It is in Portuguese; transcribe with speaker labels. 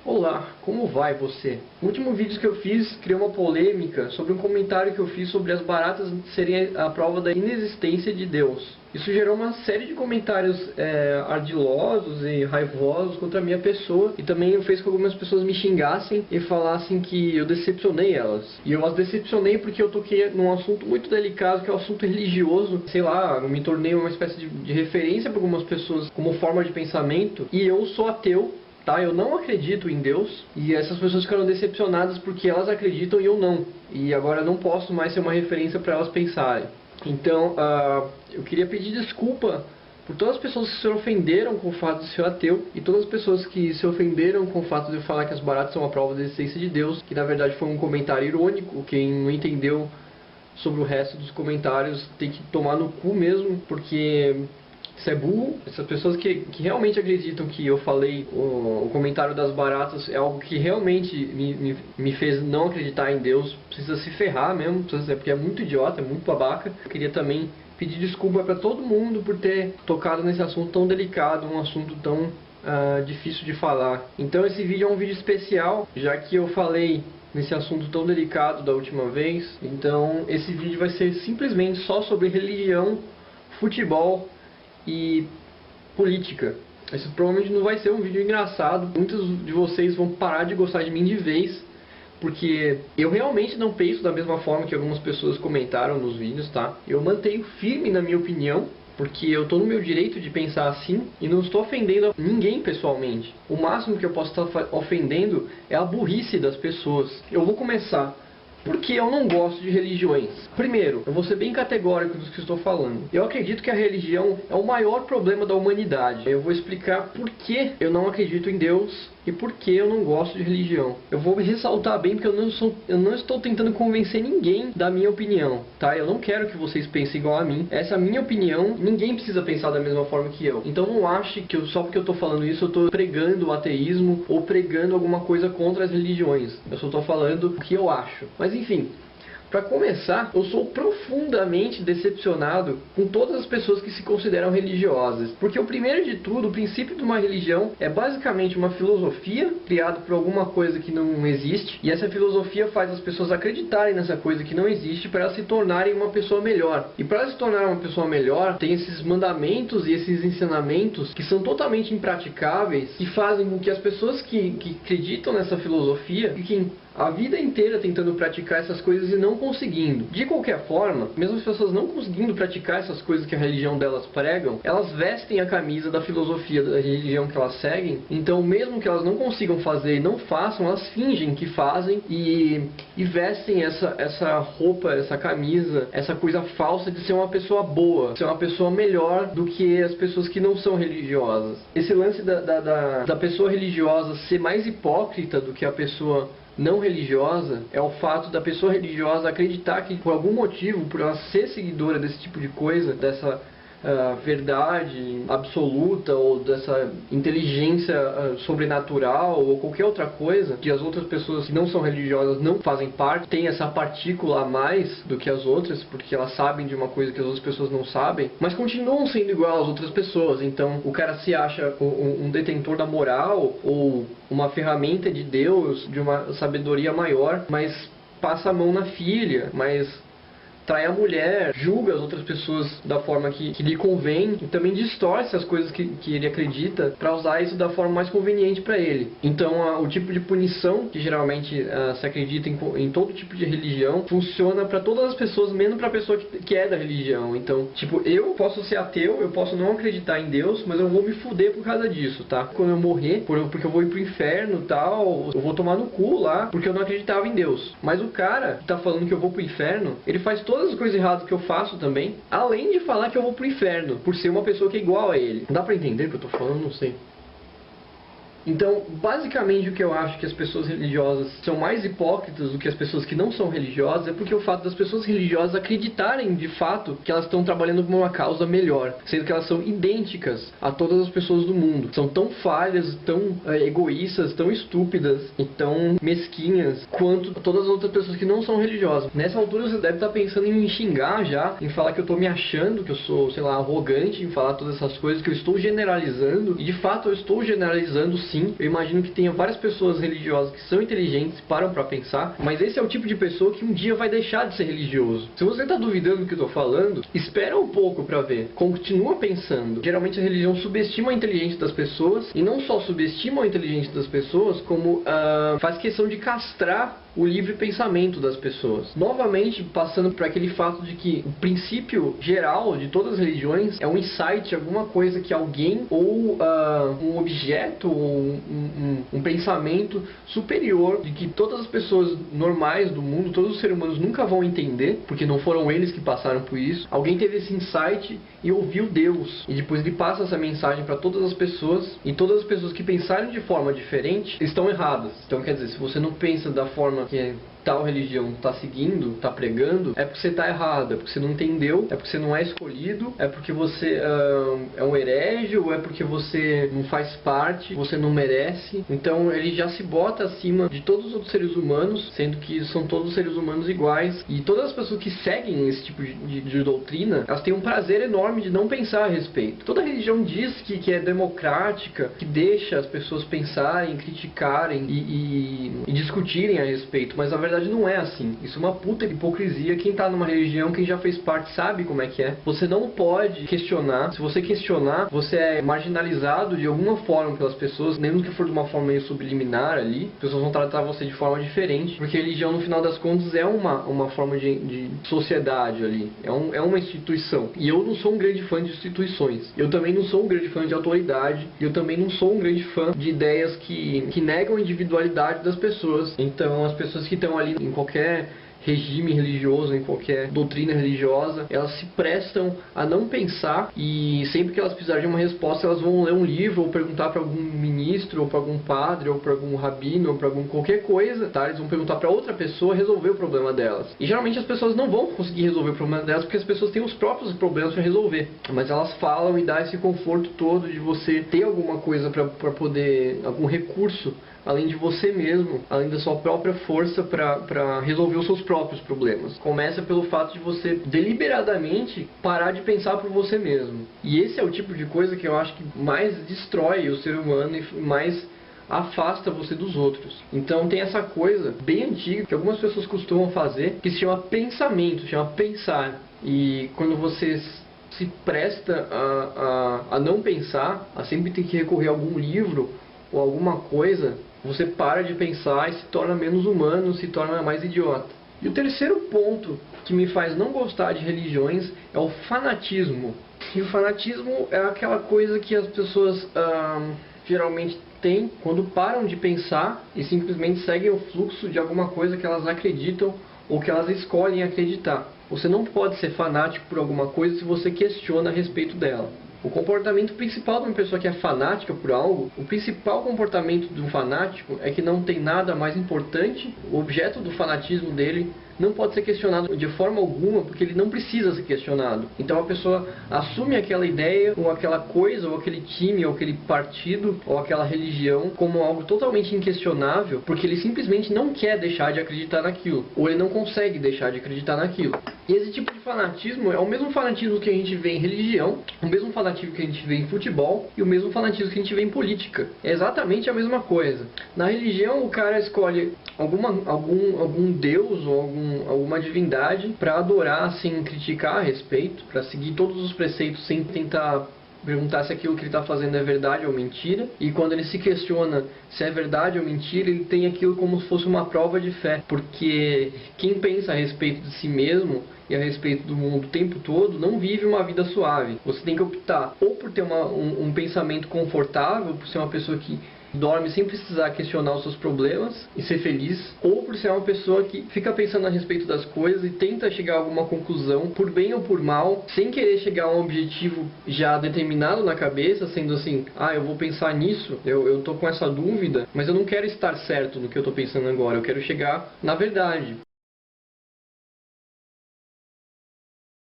Speaker 1: Olá, como vai você? No último vídeo que eu fiz, criei uma polêmica sobre um comentário que eu fiz sobre as baratas serem a prova da inexistência de Deus. Isso gerou uma série de comentários ardilosos e raivosos contra a minha pessoa, e também fez com que algumas pessoas me xingassem e falassem que eu decepcionei elas. E eu as decepcionei porque eu toquei num assunto muito delicado, que é o assunto religioso. Sei lá, eu me tornei uma espécie de referência para algumas pessoas como forma de pensamento, e eu sou ateu. Tá? Eu não acredito em Deus, e essas pessoas ficaram decepcionadas porque elas acreditam e eu não. E agora eu não posso mais ser uma referência para elas pensarem. Então, eu queria pedir desculpa por todas as pessoas que se ofenderam com o fato de ser ateu, e todas as pessoas que se ofenderam com o fato de eu falar que as baratas são uma prova da existência de Deus, que na verdade foi um comentário irônico. Quem não entendeu sobre o resto dos comentários tem que tomar no cu mesmo, porque isso é burro. Essas pessoas que realmente acreditam que eu falei o comentário das baratas é algo que realmente me fez não acreditar em Deus, precisa se ferrar mesmo, porque é muito idiota, é muito babaca. Eu queria também pedir desculpa para todo mundo por ter tocado nesse assunto tão delicado, um assunto tão difícil de falar. Então esse vídeo é um vídeo especial, já que eu falei nesse assunto tão delicado da última vez. Então esse vídeo vai ser simplesmente só sobre religião, futebol e política. Isso provavelmente não vai ser um vídeo engraçado. Muitos de vocês vão parar de gostar de mim de vez, porque eu realmente não penso da mesma forma que algumas pessoas comentaram nos vídeos, tá? Eu mantenho firme na minha opinião, porque eu estou no meu direito de pensar assim e não estou ofendendo ninguém pessoalmente. O máximo que eu posso estar ofendendo é a burrice das pessoas. Eu vou começar porque eu não gosto de religiões. Primeiro, eu vou ser bem categórico dos que estou falando. Eu acredito que a religião é o maior problema da humanidade. Eu vou explicar por que eu não acredito em Deus e por que eu não gosto de religião. Eu vou ressaltar bem, porque eu não estou tentando convencer ninguém da minha opinião, tá? Eu não quero que vocês pensem igual a mim. Essa é a minha opinião, ninguém precisa pensar da mesma forma que eu. Então não ache que só porque eu estou falando isso eu estou pregando o ateísmo ou pregando alguma coisa contra as religiões. Eu só estou falando o que eu acho. Mas enfim, para começar, eu sou profundamente decepcionado com todas as pessoas que se consideram religiosas. Porque o primeiro de tudo, o princípio de uma religião é basicamente uma filosofia criada por alguma coisa que não existe. E essa filosofia faz as pessoas acreditarem nessa coisa que não existe para elas se tornarem uma pessoa melhor. E para elas se tornarem uma pessoa melhor, tem esses mandamentos e esses ensinamentos que são totalmente impraticáveis, e fazem com que as pessoas que acreditam nessa filosofia fiquem a vida inteira tentando praticar essas coisas e não conseguindo. De qualquer forma, mesmo as pessoas não conseguindo praticar essas coisas que a religião delas pregam, elas vestem a camisa da filosofia da religião que elas seguem. Então, mesmo que elas não consigam fazer e não façam, elas fingem que fazem e vestem essa roupa, essa camisa, essa coisa falsa de ser uma pessoa boa, ser uma pessoa melhor do que as pessoas que não são religiosas. Esse lance da pessoa religiosa ser mais hipócrita do que a pessoa não religiosa é o fato da pessoa religiosa acreditar que, por algum motivo, por ela ser seguidora desse tipo de coisa, dessa verdade absoluta ou dessa inteligência sobrenatural ou qualquer outra coisa, que as outras pessoas que não são religiosas não fazem parte, tem essa partícula a mais do que as outras, porque elas sabem de uma coisa que as outras pessoas não sabem, mas continuam sendo igual às outras pessoas. Então o cara se acha um detentor da moral ou uma ferramenta de Deus, de uma sabedoria maior, mas passa a mão na filha, mas trai a mulher, julga as outras pessoas da forma que lhe convém, e também distorce as coisas que ele acredita para usar isso da forma mais conveniente para ele. Então o tipo de punição que geralmente se acredita em todo tipo de religião funciona para todas as pessoas, menos para a pessoa que é da religião. Então, tipo, eu posso ser ateu, eu posso não acreditar em Deus, mas eu vou me fuder por causa disso, tá? Quando eu morrer, porque eu vou ir pro inferno e tal, eu vou tomar no cu lá, porque eu não acreditava em Deus. Mas o cara que tá falando que eu vou pro inferno, ele faz todas as coisas erradas que eu faço também, além de falar que eu vou pro inferno, por ser uma pessoa que é igual a ele. Dá pra entender o que eu tô falando? Não sei. Então, basicamente, o que eu acho que as pessoas religiosas são mais hipócritas do que as pessoas que não são religiosas é porque o fato das pessoas religiosas acreditarem de fato que elas estão trabalhando por uma causa melhor, sendo que elas são idênticas a todas as pessoas do mundo. São tão falhas, tão egoístas, tão estúpidas e tão mesquinhas quanto todas as outras pessoas que não são religiosas. Nessa altura você deve estar pensando em me xingar já, em falar que eu estou me achando, que eu sou, sei lá, arrogante em falar todas essas coisas, que eu estou generalizando, e de fato eu estou generalizando sim. sim. Eu imagino que tenha várias pessoas religiosas que são inteligentes, param para pensar, mas esse é o tipo de pessoa que um dia vai deixar de ser religioso. Se você está duvidando do que eu estou falando, espera um pouco para ver. Continua pensando. Geralmente a religião subestima a inteligência das pessoas, e não só subestima a inteligência das pessoas, como faz questão de castrar o livre pensamento das pessoas. Novamente, passando por aquele fato de que o princípio geral de todas as religiões é um insight, alguma coisa que alguém ou um objeto ou um pensamento superior de que todas as pessoas normais do mundo, todos os seres humanos nunca vão entender, porque não foram eles que passaram por isso. Alguém teve esse insight e ouviu Deus, e depois ele passa essa mensagem para todas as pessoas, e todas as pessoas que pensarem de forma diferente estão erradas. Então, quer dizer, se você não pensa da forma que tal religião está seguindo, está pregando, é porque você está errado, é porque você não entendeu, é porque você não é escolhido, é porque você é um herege, ou é porque você não faz parte, você não merece. Então ele já se bota acima de todos os outros seres humanos, sendo que são todos seres humanos iguais, e todas as pessoas que seguem esse tipo de doutrina, elas têm um prazer enorme de não pensar a respeito. Toda religião diz que é democrática, que deixa as pessoas pensarem, criticarem e discutirem a respeito, mas a verdade não é assim. Isso é uma puta hipocrisia. Quem tá numa religião, quem já fez parte, sabe como é que é. Você não pode questionar. Se você questionar, você é marginalizado de alguma forma pelas pessoas, mesmo que for de uma forma meio subliminar ali. As pessoas vão tratar você de forma diferente, porque a religião, no final das contas, é uma forma de sociedade ali. É uma instituição. E eu não sou um grande fã de instituições. Eu também não sou um grande fã de autoridade. E eu também não sou um grande fã de ideias que negam a individualidade das pessoas. Então, as pessoas que estão ali em qualquer regime religioso, em qualquer doutrina religiosa, elas se prestam a não pensar, e sempre que elas precisarem de uma resposta, elas vão ler um livro ou perguntar para algum ministro, ou para algum padre, ou para algum rabino, ou para qualquer coisa, tá? Eles vão perguntar para outra pessoa resolver o problema delas. E geralmente as pessoas não vão conseguir resolver o problema delas, porque as pessoas têm os próprios problemas para resolver. Mas elas falam e dá esse conforto todo de você ter alguma coisa para poder, algum recurso além de você mesmo, além da sua própria força para resolver os seus próprios problemas. Começa pelo fato de você deliberadamente parar de pensar por você mesmo. E esse é o tipo de coisa que eu acho que mais destrói o ser humano e mais afasta você dos outros. Então tem essa coisa bem antiga que algumas pessoas costumam fazer, que se chama pensamento, se chama pensar. E quando você se presta a não pensar, a sempre ter que recorrer a algum livro ou alguma coisa, você para de pensar e se torna menos humano, se torna mais idiota. E o terceiro ponto que me faz não gostar de religiões é o fanatismo. E o fanatismo é aquela coisa que as pessoas geralmente têm quando param de pensar e simplesmente seguem o fluxo de alguma coisa que elas acreditam ou que elas escolhem acreditar. Você não pode ser fanático por alguma coisa se você questiona a respeito dela. O comportamento principal de uma pessoa que é fanática por algo, o principal comportamento de um fanático é que não tem nada mais importante, o objeto do fanatismo dele não pode ser questionado de forma alguma, porque ele não precisa ser questionado. Então a pessoa assume aquela ideia, ou aquela coisa, ou aquele time, ou aquele partido, ou aquela religião como algo totalmente inquestionável, porque ele simplesmente não quer deixar de acreditar naquilo, ou ele não consegue deixar de acreditar naquilo. E esse tipo de fanatismo é o mesmo fanatismo que a gente vê em religião, o mesmo fanatismo que a gente vê em futebol, e o mesmo fanatismo que a gente vê em política. É exatamente a mesma coisa. Na religião, o cara escolhe algum deus ou alguma divindade para adorar sem criticar a respeito, para seguir todos os preceitos sem tentar perguntar se aquilo que ele está fazendo é verdade ou mentira. E quando ele se questiona se é verdade ou mentira, ele tem aquilo como se fosse uma prova de fé, porque quem pensa a respeito de si mesmo e a respeito do mundo o tempo todo não vive uma vida suave. Você tem que optar ou por ter um pensamento confortável, por ser uma pessoa que dorme sem precisar questionar os seus problemas e ser feliz, ou por ser uma pessoa que fica pensando a respeito das coisas e tenta chegar a alguma conclusão, por bem ou por mal, sem querer chegar a um objetivo já determinado na cabeça, sendo assim, eu vou pensar nisso, eu tô com essa dúvida, mas eu não quero estar certo no que eu tô pensando agora, eu quero chegar na verdade.